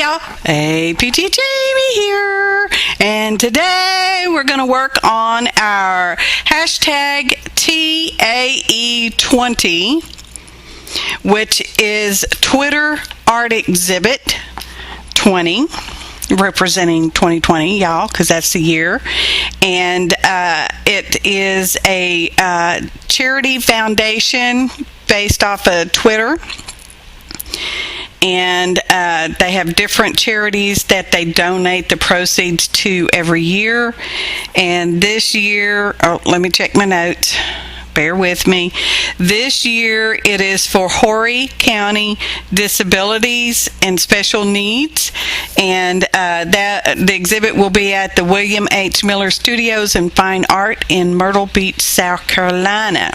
y'all, APT Jamie here, and today we're going to work on our hashtag TAE20, which is Twitter Art Exhibit 20, representing 2020, y'all, because that's the year. And it is a charity foundation based off of Twitter. And they have different charities that they donate the proceeds to every year. And this year, let me check my notes. Bear with me. This year it is for Horry County Disabilities and Special Needs, and the exhibit will be at the William H. Miller Studios and Fine Art in Myrtle Beach, South Carolina.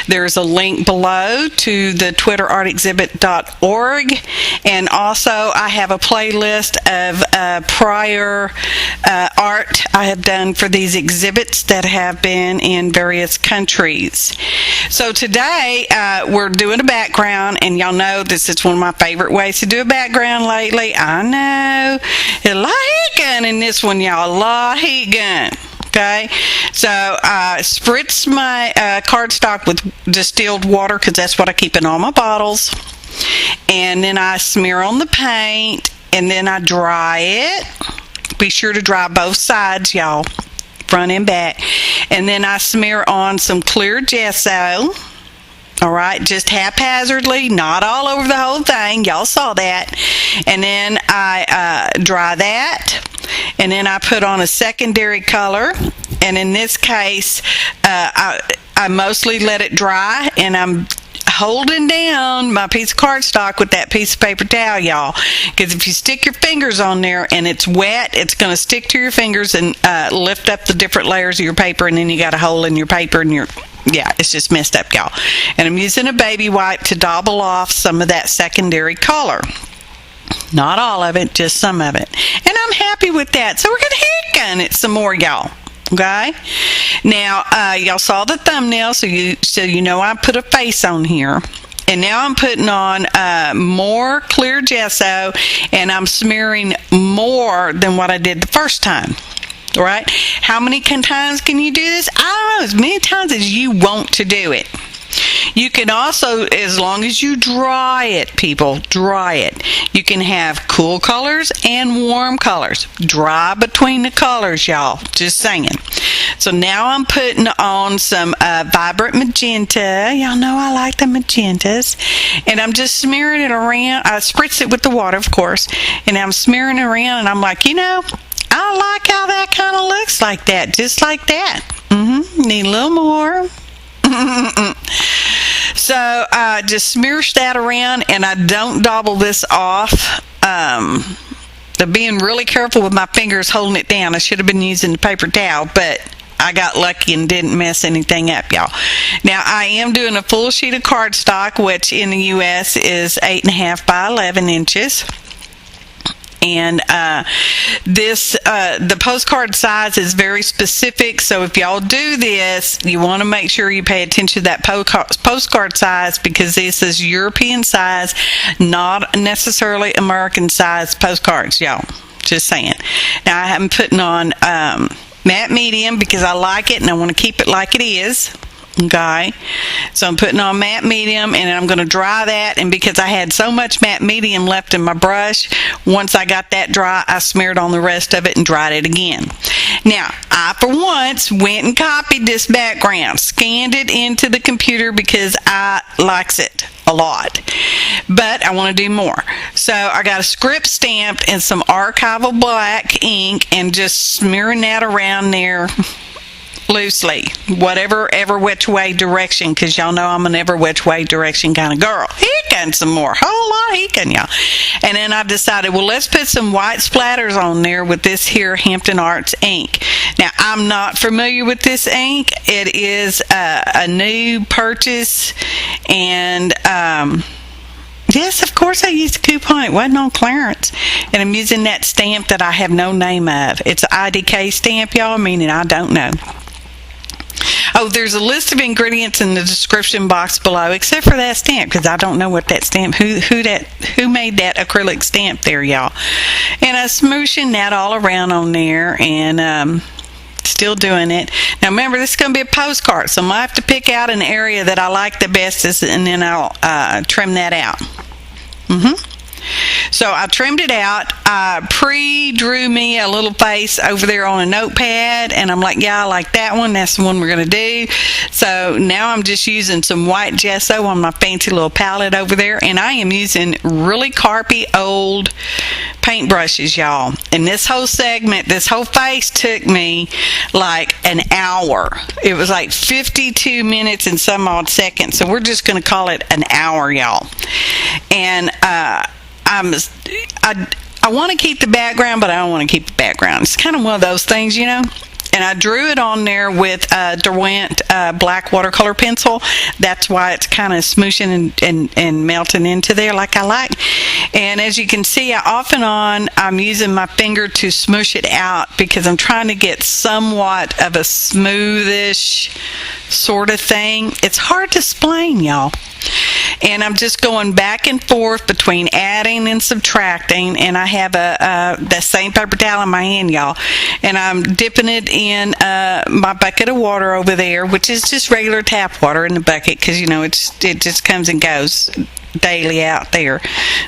There's a link below to the twitterartexhibit.org, and also I have a playlist of prior art I have done for these exhibits that have been in various countries. So today we're doing a background, and y'all know this is one of my favorite ways to do a background lately. I know. A lot of heat gun in this one, y'all. A lot of heat gun. Okay, so I spritz my cardstock with distilled water because that's what I keep in all my bottles. And then I smear on the paint, and then I dry it. Be sure to dry both sides, y'all, front and back. And then I smear on some clear gesso. All right, just haphazardly, not all over the whole thing. Y'all saw that. And then I dry that. And then I put on a secondary color. And in this case, I mostly let it dry. And I'm holding down my piece of cardstock with that piece of paper towel, y'all, because if you stick your fingers on there and it's wet, it's going to stick to your fingers and lift up the different layers of your paper, and then you got a hole in your paper, and it's just messed up, y'all. And I'm using a baby wipe to dabble off some of that secondary color. Not all of it, just some of it. And I'm happy with that. So we're going to heat gun it some more, y'all. Okay, now y'all saw the thumbnail, so you know I put a face on here. And now I'm putting on more clear gesso, and I'm smearing more than what I did the first time. All right, how many times can you do this? I don't know, as many times as you want to do it. You can also, as long as you dry it, people, dry it. You can have cool colors and warm colors. Dry between the colors, y'all. Just saying. So now I'm putting on some vibrant magenta. Y'all know I like the magentas. And I'm just smearing it around. I spritz it with the water, of course. And I'm smearing it around, and I'm like, you know, I like how that kind of looks like that. Just like that. Need a little more. So I just smears that around, and I don't dabble this off. I'm being really careful with my fingers holding it down. I should have been using the paper towel, but I got lucky and didn't mess anything up, y'all. Now I am doing a full sheet of cardstock, which in the US is 8.5 by 11 inches. And the postcard size is very specific, so if y'all do this, you want to make sure you pay attention to that postcard size, because this is European size, not necessarily American size postcards, y'all. Just saying. Now I'm putting on matte medium because I like it and I want to keep it like it is. Okay, so I'm putting on matte medium, and I'm going to dry that. And because I had so much matte medium left in my brush, once I got that dry, I smeared on the rest of it and dried it again. Now, I for once went and copied this background, scanned it into the computer because I likes it a lot, but I want to do more. So I got a script stamped and some archival black ink, and just smearing that around there loosely, whatever, ever which way direction, because y'all know I'm an ever which way direction kind of girl. Heat gun some more, whole lot of heat gun, y'all. And then I decided, well, let's put some white splatters on there with this here Hampton Arts ink. Now, I'm not familiar with this ink. It is a new purchase, and yes, of course I used a coupon. It wasn't on clearance. And I'm using that stamp that I have no name of. It's an IDK stamp, y'all, meaning I don't know. Oh, there's a list of ingredients in the description box below, except for that stamp, because I don't know what that stamp, who made that acrylic stamp there, y'all. And I'm smooshing that all around on there, and still doing it. Now remember, this is going to be a postcard, so I'm going to have to pick out an area that I like the best, and then I'll trim that out. So I trimmed it out. I pre-drew me a little face over there on a notepad, and I'm like, yeah, I like that one. That's the one we're going to do. So now I'm just using some white gesso on my fancy little palette over there, and I am using really carpy old paintbrushes, y'all. And this whole segment, this whole face took me like an hour. It was like 52 minutes and some odd seconds. So we're just going to call it an hour, y'all. And I want to keep the background, but I don't want to keep the background. It's kind of one of those things, you know. And I drew it on there with Derwent black watercolor pencil. That's why it's kind of smooshing and melting into there like I like. And as you can see, off and on, I'm using my finger to smoosh it out because I'm trying to get somewhat of a smoothish sort of thing. It's hard to explain, y'all. And I'm just going back and forth between adding and subtracting, and I have the same paper towel in my hand, y'all, and I'm dipping it in my bucket of water over there, which is just regular tap water in the bucket, because you know it just comes and goes daily out there.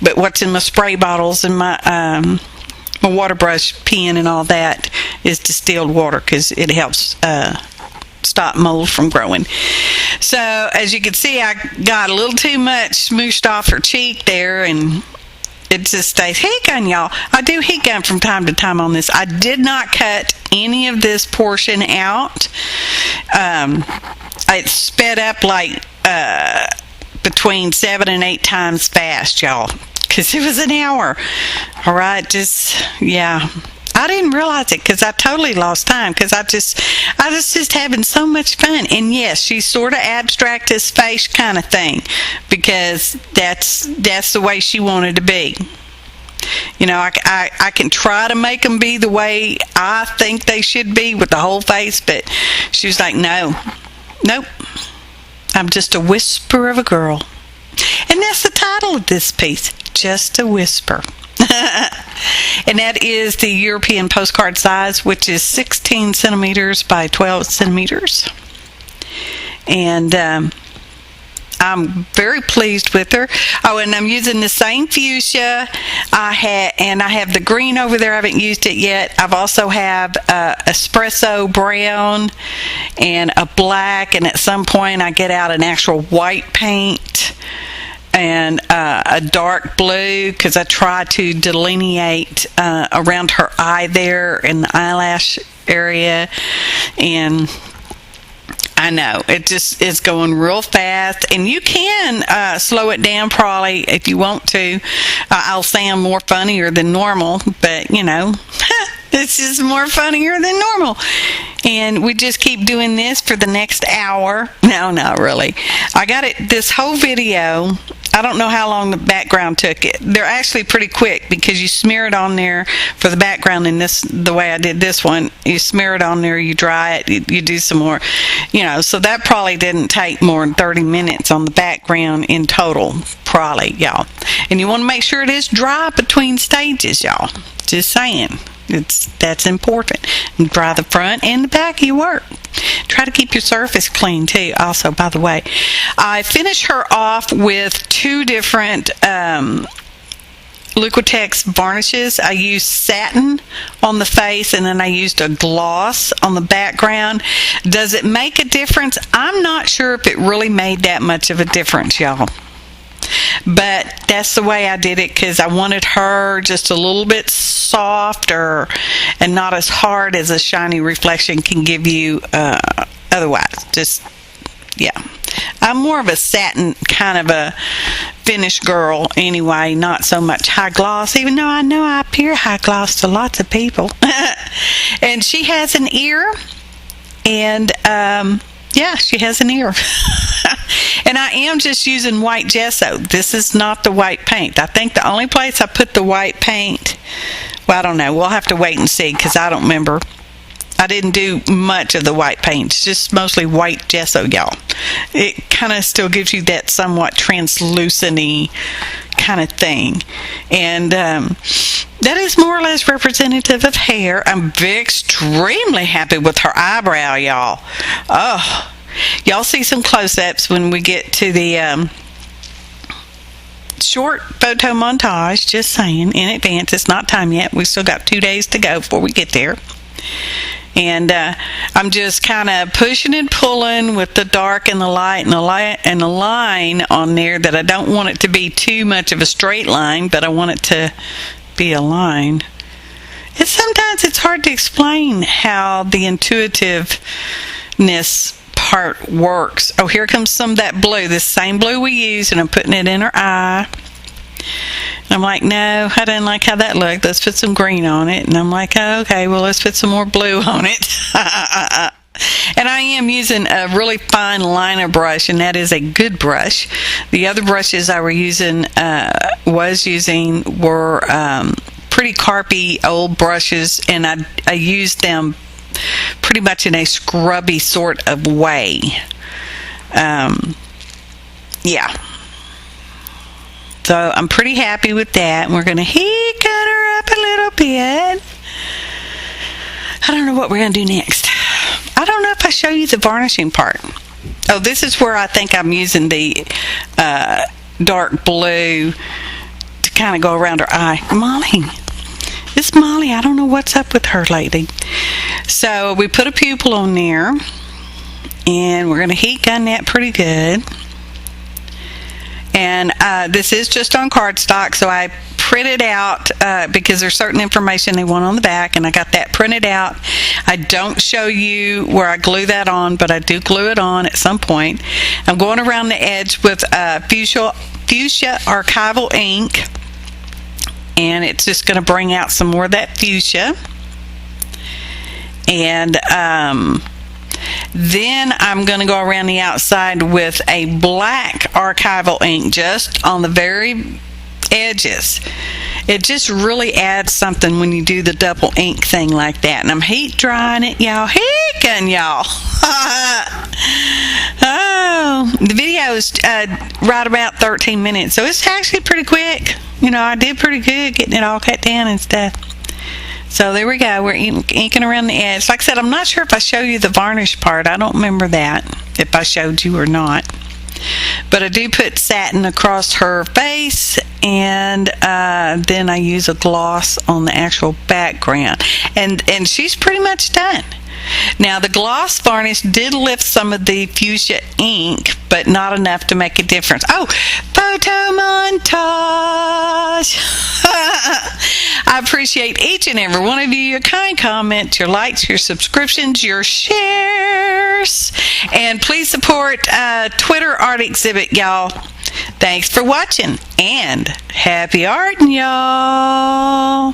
But what's in my spray bottles and my water brush pen and all that is distilled water, because it helps stop mold from growing. So as you can see, I got a little too much smooshed off her cheek there, and it just stays heat gun, y'all. I do heat gun from time to time on this. I did not cut any of this portion out. It sped up like between 7 and 8 times fast, y'all, because it was an hour. All right, yeah. I didn't realize it because I totally lost time, because I was just having so much fun. And yes, she's sort of abstract as face kind of thing, because that's the way she wanted to be. You know, I can try to make them be the way I think they should be with the whole face, but she was like, nope, I'm just a whisper of a girl. And that's the title of this piece, Just a Whisper. And that is the European postcard size, which is 16 centimeters by 12 centimeters. And I'm very pleased with her. Oh, and I'm using the same fuchsia. I have the green over there. I haven't used it yet. I've also have espresso brown and a black, and at some point I get out an actual white paint and a dark blue, because I try to delineate around her eye there in the eyelash area. And I know it just is going real fast, and you can slow it down probably if you want to. I'll sound more funnier than normal, but you know, this is more funnier than normal. And we just keep doing this for the next hour. No, not really. I got it, this whole video. I don't know how long the background took. They're actually pretty quick, because you smear it on there for the background in this, the way I did this one. You smear it on there, you dry it, you do some more, you know, so that probably didn't take more than 30 minutes on the background in total, probably, y'all. And you want to make sure it is dry between stages, y'all. Just saying. That's important. Dry the front and the back of your work. Try to keep your surface clean too, also, by the way. I finished her off with 2 different Liquitex varnishes. I used satin on the face, and then I used a gloss on the background. Does it make a difference? I'm not sure if it really made that much of a difference, y'all. But that's the way I did it, because I wanted her just a little bit softer and not as hard as a shiny reflection can give you otherwise. Just, yeah. I'm more of a satin kind of a finish girl anyway, not so much high gloss, even though I know I appear high gloss to lots of people. And she has an ear, and yeah, she has an ear. And I am just using white gesso. This is not the white paint. I think the only place I put the white paint, well, I don't know. We'll have to wait and see, because I don't remember. I didn't do much of the white paint. It's just mostly white gesso, y'all. It kind of still gives you that somewhat translucent-y kind of thing. And that is more or less representative of hair. I'm extremely happy with her eyebrow, y'all. Oh, y'all see some close-ups when we get to the short photo montage. Just saying, in advance. It's not time yet. We still got 2 days to go before we get there. And I'm just kind of pushing and pulling with the dark and the light and the line on there, that I don't want it to be too much of a straight line, but I want it to be a line. Sometimes it's hard to explain how the intuitiveness part works. Oh, here comes some of that blue, this same blue we used, and I'm putting it in her eye. And I'm like, no, I didn't like how that looked. Let's put some green on it. And I'm like, oh, okay, well, let's put some more blue on it. And I am using a really fine liner brush, and that is a good brush. The other brushes I were using were pretty carpy old brushes, and I used them pretty much in a scrubby sort of way. Yeah. So I'm pretty happy with that. We're going to heat cut her up a little bit. I don't know what we're going to do next. I don't know if I show you the varnishing part. Oh, this is where I think I'm using the dark blue to kind of go around her eye. Molly. This Molly, I don't know what's up with her lately. So we put a pupil on there, and we're going to heat gun that pretty good. And this is just on cardstock, so I printed out because there's certain information they want on the back, and I got that printed out. I don't show you where I glue that on, but I do glue it on at some point. I'm going around the edge with fuchsia archival ink, and it's just going to bring out some more of that fuchsia. And then I'm going to go around the outside with a black archival ink just on the very edges. It just really adds something when you do the double ink thing like that. And I'm heat drying it, y'all. Heat gun, y'all. Oh, the video is right about 13 minutes, so it's actually pretty quick. You know, I did pretty good getting it all cut down and stuff. So there we go. We're inking around the edge. Like I said, I'm not sure if I show you the varnish part. I don't remember that, if I showed you or not. But I do put satin across her face, and then I use a gloss on the actual background. And she's pretty much done. Now, the gloss varnish did lift some of the fuchsia ink, but not enough to make a difference. Oh, photo montage! I appreciate each and every one of you, your kind comments, your likes, your subscriptions, your shares. And please support Twitter Art Exhibit, y'all. Thanks for watching, and happy arting, y'all!